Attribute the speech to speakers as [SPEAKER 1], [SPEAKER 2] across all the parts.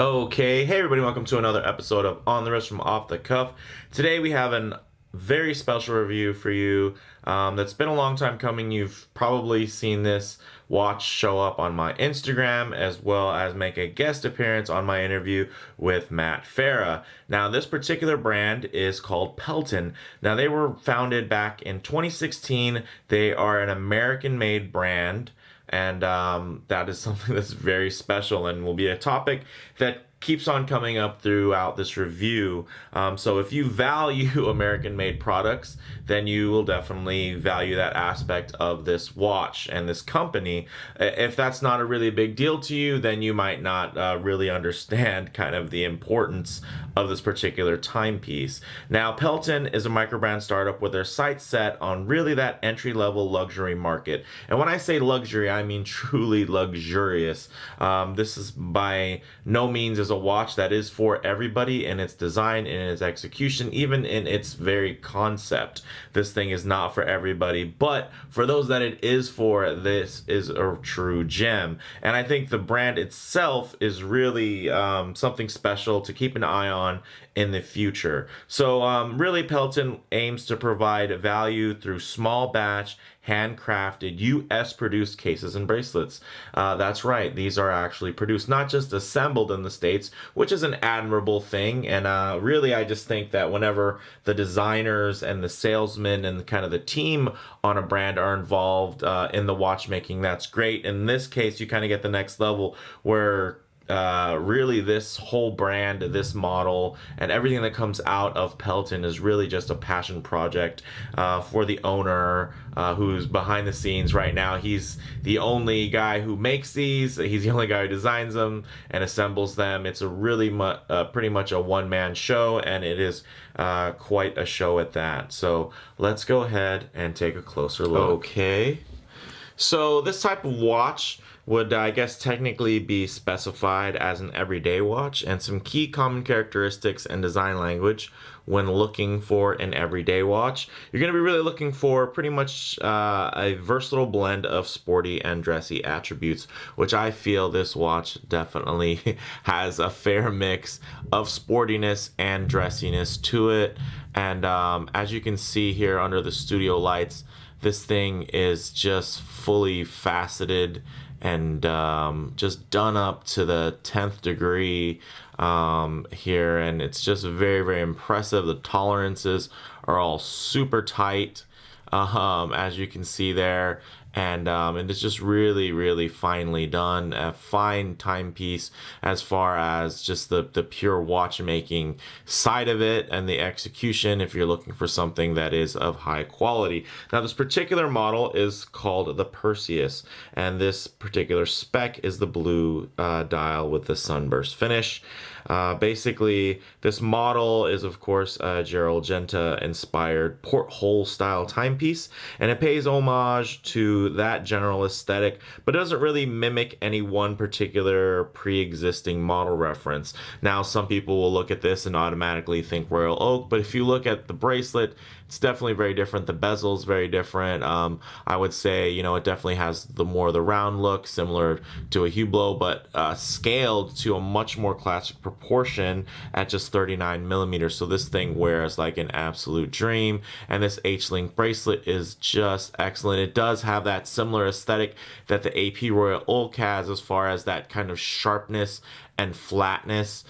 [SPEAKER 1] Okay, hey everybody, welcome to another episode of On the Wrist from Off the Cuff. Today we have a very special review for you that's been a long time coming. You've probably seen this watch show up on my Instagram as well as make a guest appearance on my interview with Matt Farah. Now, this particular brand is called Pelton. Now, they were founded back in 2016. They are an American-made brand. And that is something that's very special and will be a topic that keeps on coming up throughout this review. So if you value American-made products, then you will definitely value that aspect of this watch and this company. If that's not a really big deal to you, then you might not really understand kind of the importance of this particular timepiece. Now, Pelton is a microbrand startup with their sights set on really that entry-level luxury market. And when I say luxury, I mean truly luxurious. This is by no means a watch that is for everybody in its design, in its execution, even in its very concept. This thing is not for everybody, but for those that it is for, this is a true gem. And I think the brand itself is really something special to keep an eye on in the future. So really, Pelton aims to provide value through small batch, handcrafted, US produced cases and bracelets. That's right, these are actually produced, not just assembled in the States, which is an admirable thing. And really, I just think that whenever the designers and the salesmen and kind of the team on a brand are involved in the watchmaking, that's great. In this case, you kind of get the next level where really this whole brand, this model, and everything that comes out of Pelton is really just a passion project for the owner who's behind the scenes right now. He's the only guy who makes these. He's the only guy who designs them and assembles them. It's a really pretty much a one-man show, and it is quite a show at that. So let's go ahead and take a closer look. Okay. So this type of watch would, I guess, technically be specified as an everyday watch, and some key common characteristics and design language when looking for an everyday watch. You're going to be really looking for pretty much a versatile blend of sporty and dressy attributes, which I feel this watch definitely has a fair mix of sportiness and dressiness to it. And as you can see here under the studio lights, this thing is just fully faceted and just done up to the 10th degree here, and it's just very, very impressive. The tolerances are all super tight, as you can see there, and it's just really, really finely done. A fine timepiece as far as just the pure watchmaking side of it and the execution if you're looking for something that is of high quality. Now, this particular model is called the Perseus, and this particular spec is the blue dial with the sunburst finish. Basically, this model is, of course, a Gerald Genta inspired porthole-style timepiece, and it pays homage to that general aesthetic, but doesn't really mimic any one particular pre-existing model reference. Now, some people will look at this and automatically think Royal Oak, but if you look at the bracelet, it's definitely very different. The bezel's very different. I would say, you know, it definitely has the round look, similar to a Hublot, but scaled to a much more classic proportion at just 39 millimeters. So this thing wears like an absolute dream. And this H-link bracelet is just excellent. It does have that similar aesthetic that the AP Royal Oak has as far as that kind of sharpness and flatness,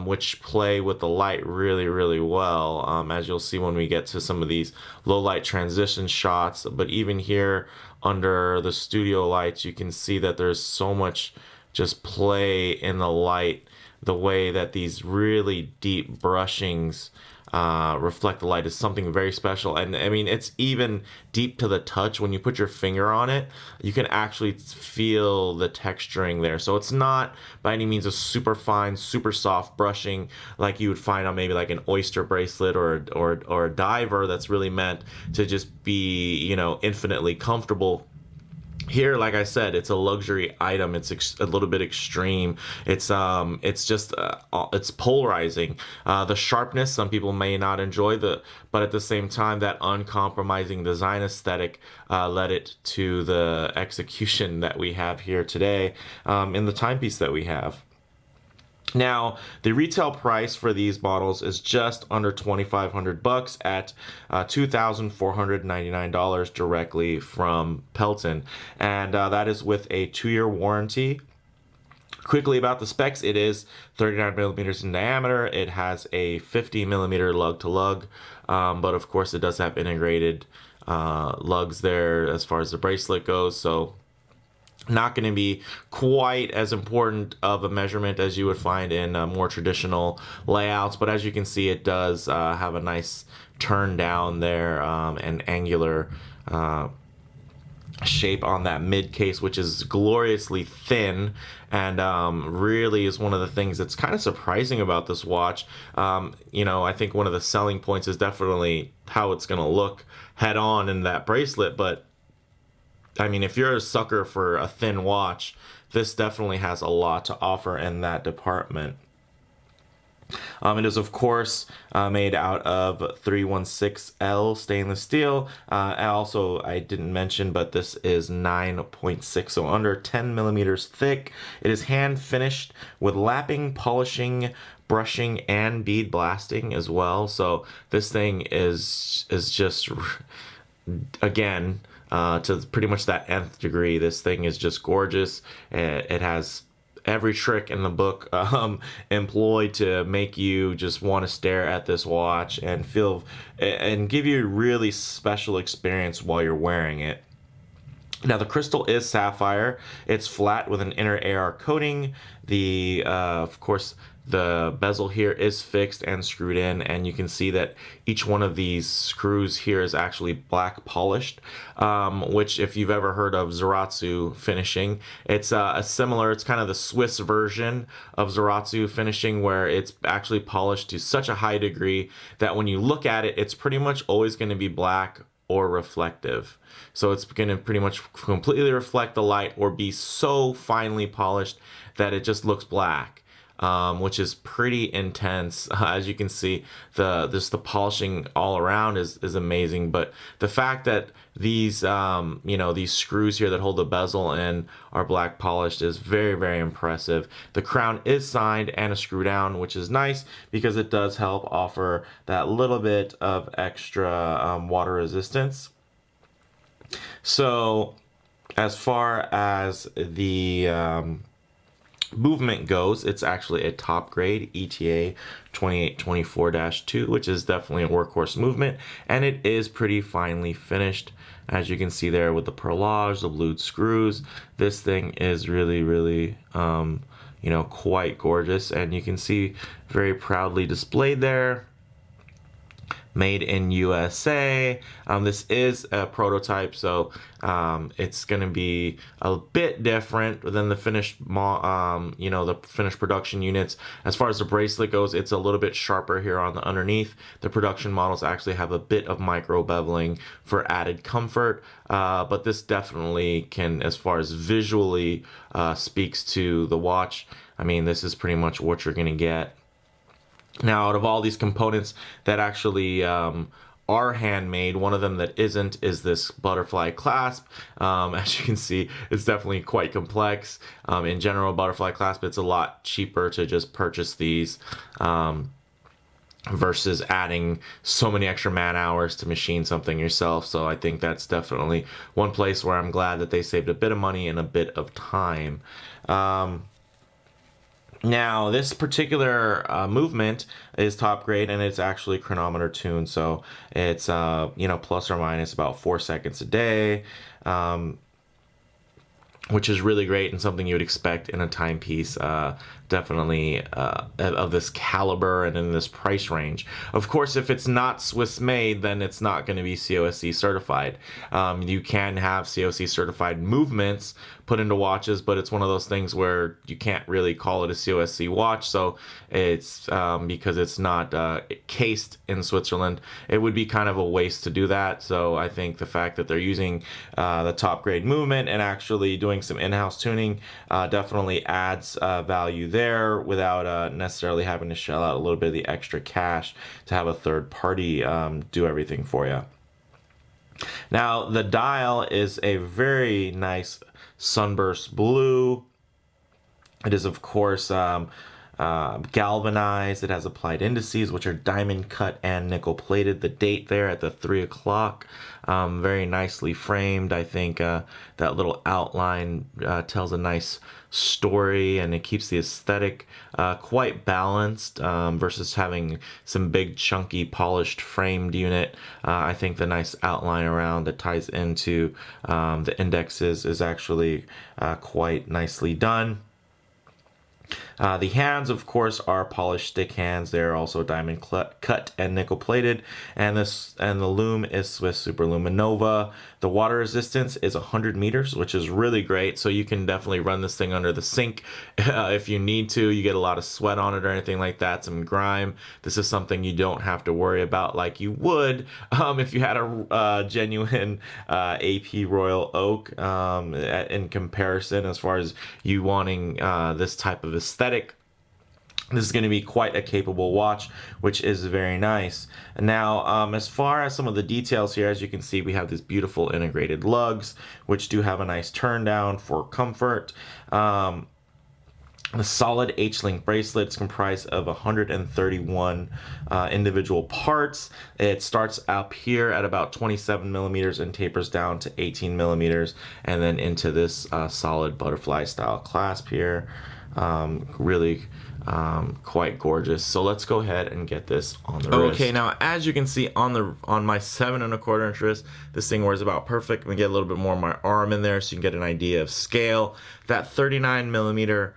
[SPEAKER 1] which play with the light really, really well, as you'll see when we get to some of these low light transition shots. But even here under the studio lights, you can see that there's so much just play in the light, the way that these really deep brushings reflect the light is something very special. And I mean, it's even deep to the touch. When you put your finger on it, you can actually feel the texturing there. So it's not by any means a super fine, super soft brushing like you would find on maybe like an oyster bracelet or a diver that's really meant to just be, you know, infinitely comfortable. Here, like I said, it's a luxury item. It's a little bit extreme. It's just it's polarizing. The sharpness, some people may not enjoy but at the same time, that uncompromising design aesthetic led it to the execution that we have here today in the timepiece that we have. Now, the retail price for these models is just under $2,500 at $2,499 directly from Pelton, and that is with a 2-year warranty. Quickly about the specs, it is 39 millimeters in diameter. It has a 50 millimeter lug to lug, but of course it does have integrated lugs there as far as the bracelet goes, so not going to be quite as important of a measurement as you would find in more traditional layouts, but as you can see, it does have a nice turn down there and angular shape on that mid case, which is gloriously thin, and really is one of the things that's kind of surprising about this watch. I think one of the selling points is definitely how it's going to look head on in that bracelet, but I mean, if you're a sucker for a thin watch, this definitely has a lot to offer in that department. It is, of course, made out of 316L stainless steel. Also, I didn't mention, but this is 9.6, so under 10 millimeters thick. It is hand finished with lapping, polishing, brushing, and bead blasting as well. So this thing is just, again, to pretty much that nth degree. This thing is just gorgeous. It has every trick in the book employed to make you just want to stare at this watch and feel and give you a really special experience while you're wearing it. Now, the crystal is sapphire. It's flat with an inner AR coating. Of course, the bezel here is fixed and screwed in, and you can see that each one of these screws here is actually black polished, which, if you've ever heard of Zaratsu finishing, it's it's kind of the Swiss version of Zaratsu finishing, where it's actually polished to such a high degree that when you look at it, it's pretty much always going to be black or reflective. So it's going to pretty much completely reflect the light or be so finely polished that it just looks black. Which is pretty intense. As you can see, the polishing all around is amazing. But the fact that these these screws here that hold the bezel in are black polished is very, very impressive. The crown is signed and a screw down, which is nice because it does help offer that little bit of extra water resistance. So as far as the movement goes, it's actually a top grade ETA 2824-2, which is definitely a workhorse movement, and it is pretty finely finished, as you can see there with the perlage, the blued screws. This thing is really, really quite gorgeous, and you can see very proudly displayed there, made in USA. This is a prototype, so it's going to be a bit different than the finished, the finished production units. As far as the bracelet goes, it's a little bit sharper here on the underneath. The production models actually have a bit of micro beveling for added comfort, but this definitely can, as far as visually speaks to the watch, I mean, this is pretty much what you're going to get. Now, out of all these components that actually are handmade, one of them that isn't is this butterfly clasp. As you can see, it's definitely quite complex. In general, butterfly clasp, it's a lot cheaper to just purchase these versus adding so many extra man hours to machine something yourself. So I think that's definitely one place where I'm glad that they saved a bit of money and a bit of time. Now, this particular movement is top grade, and it's actually chronometer tuned, so it's plus or minus about 4 seconds a day, which is really great and something you would expect in a timepiece, definitely of this caliber and in this price range. Of course, if it's not Swiss made, then it's not going to be COSC certified. You can have COSC certified movements put into watches, but it's one of those things where you can't really call it a COSC watch. So it's because it's not cased in Switzerland, it would be kind of a waste to do that. So I think the fact that they're using the top grade movement and actually doing some in-house tuning definitely adds value there without necessarily having to shell out a little bit of the extra cash to have a third party do everything for you. Now, the dial is a very nice sunburst blue. It is, of course, galvanized. It has applied indices, which are diamond cut and nickel plated. The date there at the 3 o'clock, very nicely framed. I think that little outline tells a nice story, and it keeps the aesthetic quite balanced versus having some big chunky polished framed unit. I think the nice outline around that ties into the indexes is actually quite nicely done. The hands, of course, are polished stick hands. They're also diamond cut and nickel plated. And the loom is Swiss Super Luminova. The water resistance is 100 meters, which is really great. So you can definitely run this thing under the sink if you need to. You get a lot of sweat on it or anything like that, some grime. This is something you don't have to worry about like you would if you had a genuine AP Royal Oak in comparison, as far as you wanting this type of aesthetic. This is going to be quite a capable watch, which is very nice. And now, as far as some of the details here, as you can see, we have these beautiful integrated lugs, which do have a nice turn down for comfort. The solid H-link bracelet is comprised of 131 individual parts. It starts up here at about 27 millimeters and tapers down to 18 millimeters, and then into this solid butterfly style clasp here. Really quite gorgeous. So let's go ahead and get this on the wrist. Okay, now as you can see on my 7 1/4 inch wrist, this thing wears about perfect. I'm gonna get a little bit more of my arm in there so you can get an idea of scale. That 39 millimeter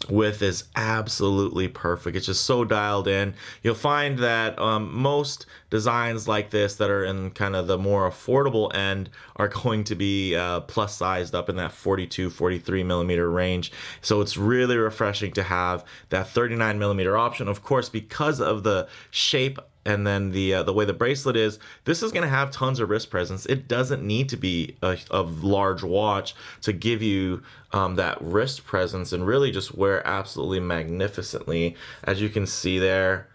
[SPEAKER 1] width is absolutely perfect. It's just so dialed in. You'll find that most designs like this that are in kind of the more affordable end are going to be plus sized up in that 42, 43 millimeter range. So it's really refreshing to have that 39 millimeter option. Of course, because of the shape and then the way the bracelet is, this is going to have tons of wrist presence. It doesn't need to be a large watch to give you that wrist presence and really just wear absolutely magnificently. As you can see there,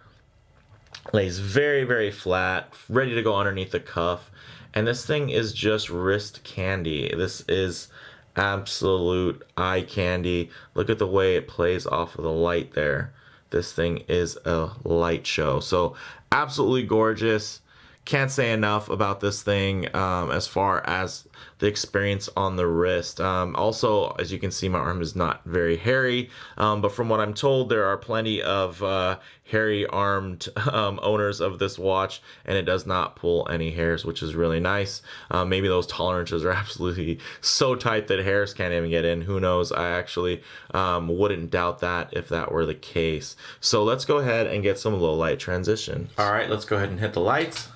[SPEAKER 1] lays very, very flat, ready to go underneath the cuff. And this thing is just wrist candy. This is absolute eye candy. Look at the way it plays off of the light there. This thing is a light show. So absolutely gorgeous. Can't say enough about this thing as far as the experience on the wrist. Also, as you can see, my arm is not very hairy, but from what I'm told, there are plenty of hairy-armed owners of this watch, and it does not pull any hairs, which is really nice. Maybe those tolerances are absolutely so tight that hairs can't even get in. Who knows? I actually wouldn't doubt that if that were the case. So let's go ahead and get some low light transition. All right, let's go ahead and hit the lights.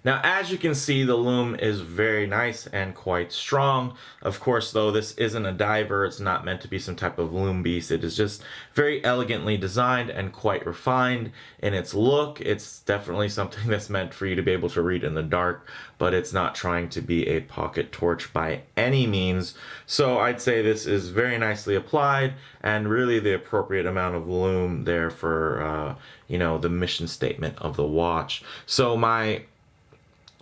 [SPEAKER 1] Now, as you can see, the Lume is very nice and quite strong. Of course, though, this isn't a diver. It's not meant to be some type of Lume beast. It is just very elegantly designed and quite refined in its look. It's definitely something that's meant for you to be able to read in the dark, but it's not trying to be a pocket torch by any means. So I'd say this is very nicely applied and really the appropriate amount of Lume there for, the mission statement of the watch. So my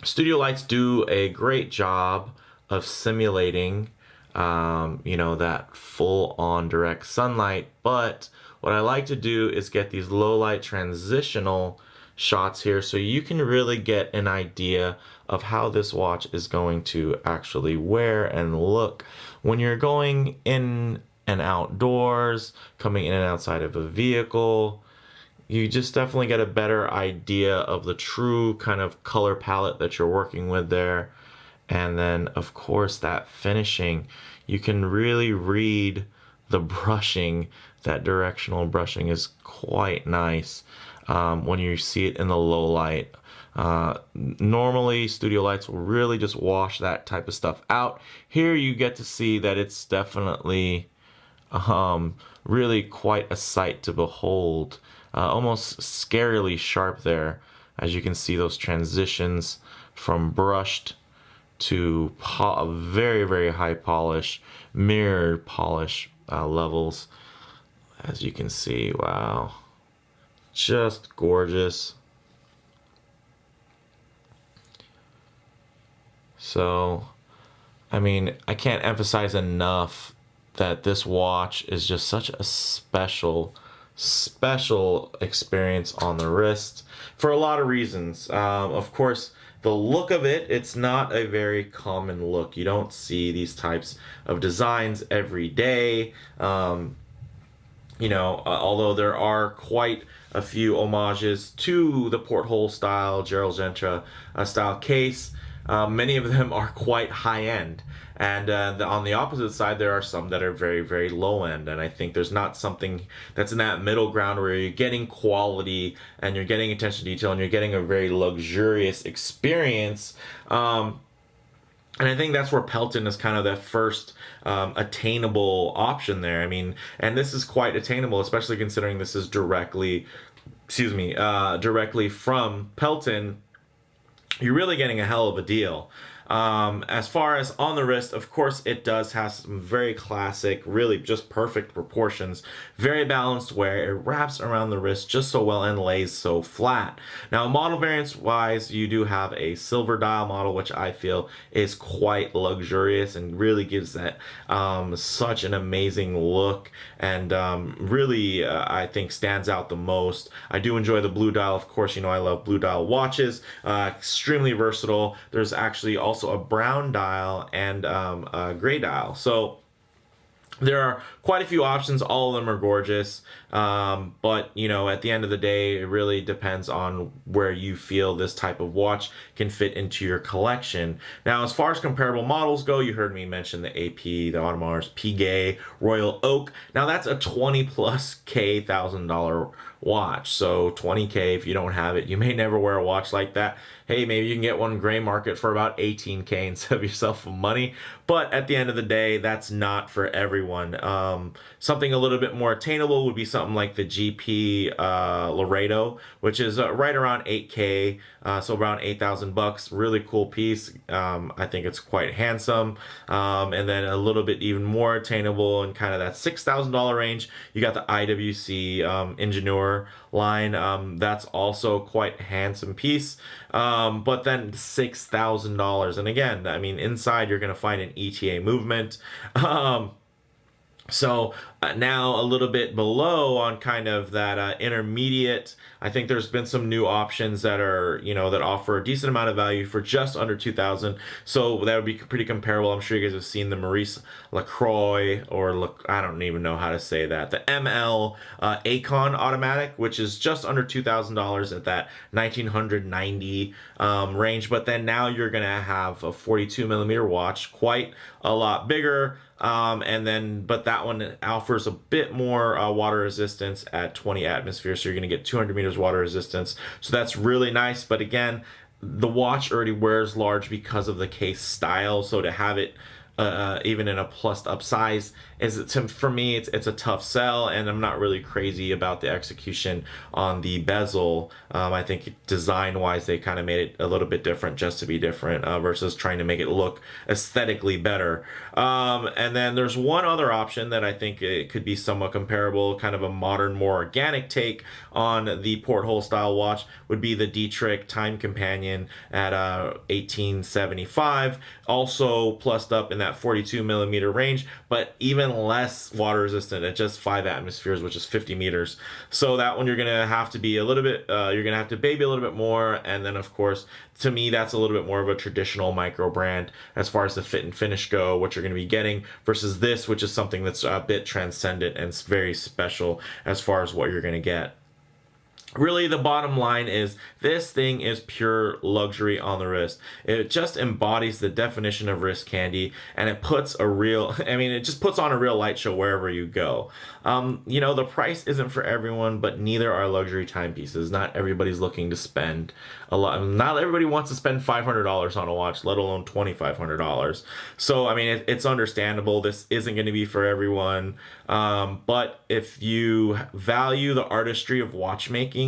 [SPEAKER 1] studio lights do a great job of simulating, that full-on direct sunlight. But what I like to do is get these low-light transitional shots here so you can really get an idea of how this watch is going to actually wear and look when you're going in and outdoors, coming in and outside of a vehicle. You just definitely get a better idea of the true kind of color palette that you're working with there. And then, of course, that finishing, you can really read the brushing. That directional brushing is quite nice when you see it in the low light. Normally, studio lights will really just wash that type of stuff out. Here you get to see that it's definitely really quite a sight to behold. Almost scarily sharp there, as you can see those transitions from brushed to very, very high polish, mirror polish levels. As you can see, wow, just gorgeous. So, I mean, I can't emphasize enough that this watch is just such a special experience on the wrist for a lot of reasons. Of course, the look of it, it's not a very common look. You don't see these types of designs every day. Although there are quite a few homages to the porthole style, Gerald Genta style case, many of them are quite high end. And on the opposite side, there are some that are very, very low end. And I think there's not something that's in that middle ground where you're getting quality and you're getting attention to detail and you're getting a very luxurious experience. And I think that's where Pelton is kind of the first attainable option there. I mean, and this is quite attainable, especially considering this is directly from Pelton. You're really getting a hell of a deal. As far as on the wrist, of course, it does have some very classic, really just perfect proportions, very balanced wear. It wraps around the wrist just so well and lays so flat. Now, model variants wise, you do have a silver dial model, which I feel is quite luxurious and really gives that such an amazing look, and really, I think stands out the most. I do enjoy the blue dial. Of course, I love blue dial watches. Extremely versatile. There's actually also a brown dial and a gray dial. So there are quite a few options. All of them are gorgeous. But, at the end of the day, it really depends on where you feel this type of watch can fit into your collection. Now, as far as comparable models go, you heard me mention the AP, the Audemars Piguet, Royal Oak. Now, that's a 20 plus $1,000 watch. So 20K, if you don't have it, you may never wear a watch like that. Hey, maybe you can get one gray market for about 18K and save yourself some money. But at the end of the day, that's not for everyone. Something a little bit more attainable would be something like the GP Laredo, which is right around 8K, so around $8,000. Really cool piece. I think it's quite handsome. And then a little bit even more attainable in kind of that $6,000 range, you got the IWC Ingenieur line. That's also quite a handsome piece. But then $6,000. And again, I mean, inside you're going to find an ETA movement. So now a little bit below on kind of that intermediate, I think there's been some new options that are, that offer a decent amount of value for just under 2,000. So that would be pretty comparable. I'm sure you guys have seen the Maurice Lacroix, or I don't even know how to say that, the ML Acon automatic, which is just under $2,000 at that 1990 range. But then now you're going to have a 42 millimeter watch, quite a lot bigger. But that one offers a bit more water resistance at 20 atmospheres, so you're going to get 200 meters water resistance. So that's really nice. But again, the watch already wears large because of the case style, so to have it even in a plus up size for me, it's a tough sell, and I'm not really crazy about the execution on the bezel. I think design wise they kind of made it a little bit different just to be different, versus trying to make it look aesthetically better. And then there's one other option that I think it could be somewhat comparable, kind of a modern, more organic take on the porthole style watch, would be the Dietrich Time Companion at 1875, also plussed up in that 42 millimeter range, but even less water resistant at just 5 atmospheres, which is 50 meters. So that one you're gonna have to be a little bit, you're gonna have to baby a little bit more. And then of course, to me, that's a little bit more of a traditional micro brand as far as the fit and finish go, what you're gonna be getting, versus this, which is something that's a bit transcendent and very special as far as what you're gonna get. Really, the bottom line is this thing is pure luxury on the wrist. It just embodies the definition of wrist candy, and it puts it just puts on a real light show wherever you go. The price isn't for everyone, but neither are luxury timepieces. Not everybody's looking to spend a lot. Not everybody wants to spend $500 on a watch, let alone $2,500. So, it's understandable. This isn't going to be for everyone. But if you value the artistry of watchmaking,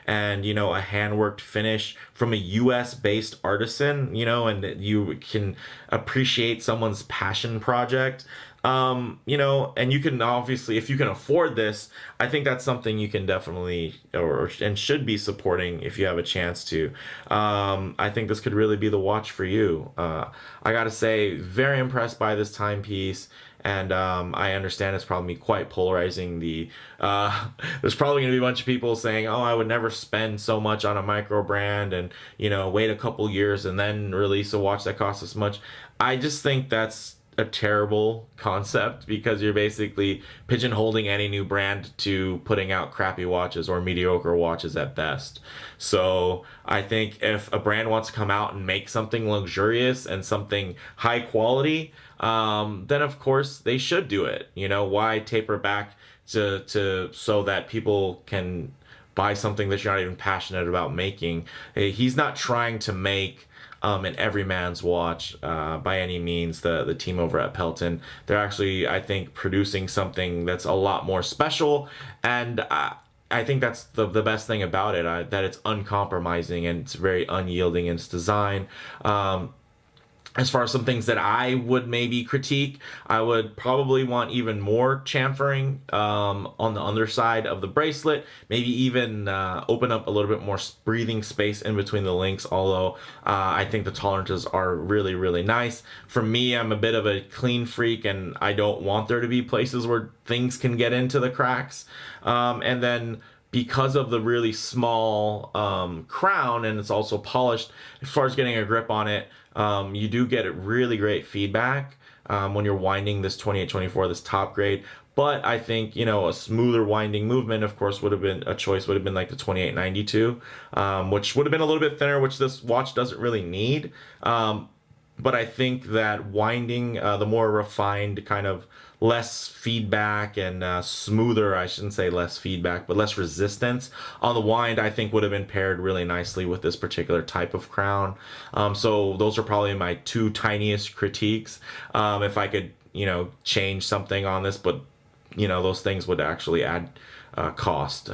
[SPEAKER 1] and a hand-worked finish from a US based artisan, and you can appreciate someone's passion project, and you can obviously, if you can afford this, I think that's something you can definitely and should be supporting if you have a chance to. I think this could really be the watch for you. I gotta say, very impressed by this timepiece. and I understand it's probably quite polarizing. There's probably going to be a bunch of people saying, oh, I would never spend so much on a micro brand and, you know, wait a couple years and then release a watch that costs this much. I just think that's a terrible concept, because you're basically pigeonholing any new brand to putting out crappy watches or mediocre watches at best. So I think if a brand wants to come out and make something luxurious and something high quality, then of course they should do it. You know, why taper back to so that people can buy something that you're not even passionate about making? He's not trying to make an everyman's watch by any means. The team over at Pelton, they're actually, I think, producing something that's a lot more special, and I think that's the best thing about it, that it's uncompromising and it's very unyielding in its design. As far as some things that I would maybe critique, I would probably want even more chamfering on the underside of the bracelet. Maybe even open up a little bit more breathing space in between the links, although I think the tolerances are really, really nice. For me, I'm a bit of a clean freak, and I don't want there to be places where things can get into the cracks. And then because of the really small crown, and it's also polished, as far as getting a grip on it, you do get really great feedback when you're winding this 2824, this top grade. But I think, you know, a smoother winding movement, of course, would have been a choice, would have been like the 2892, which would have been a little bit thinner, which this watch doesn't really need. But I think that winding, the more refined, kind of less feedback and smoother, I shouldn't say less feedback, but less resistance on the wind, I think would have been paired really nicely with this particular type of crown. So those are probably my two tiniest critiques. If I could, you know, change something on this, but, you know, those things would actually add cost.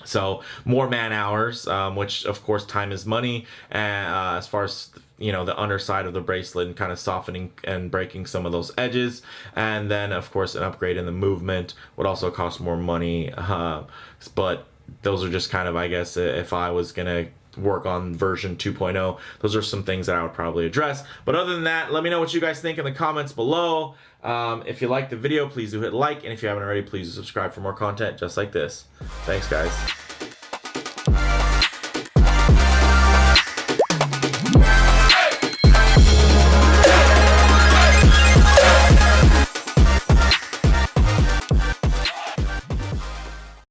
[SPEAKER 1] So more man hours, which of course time is money, as far as, you know, the underside of the bracelet and kind of softening and breaking some of those edges. And then of course an upgrade in the movement would also cost more money. But those are just kind of, I guess, if I was gonna work on version 2.0, those are some things that I would probably address. But other than that, let me know what you guys think in the comments below. If you liked the video, please do hit like, and if you haven't already, please subscribe for more content just like this. Thanks, guys.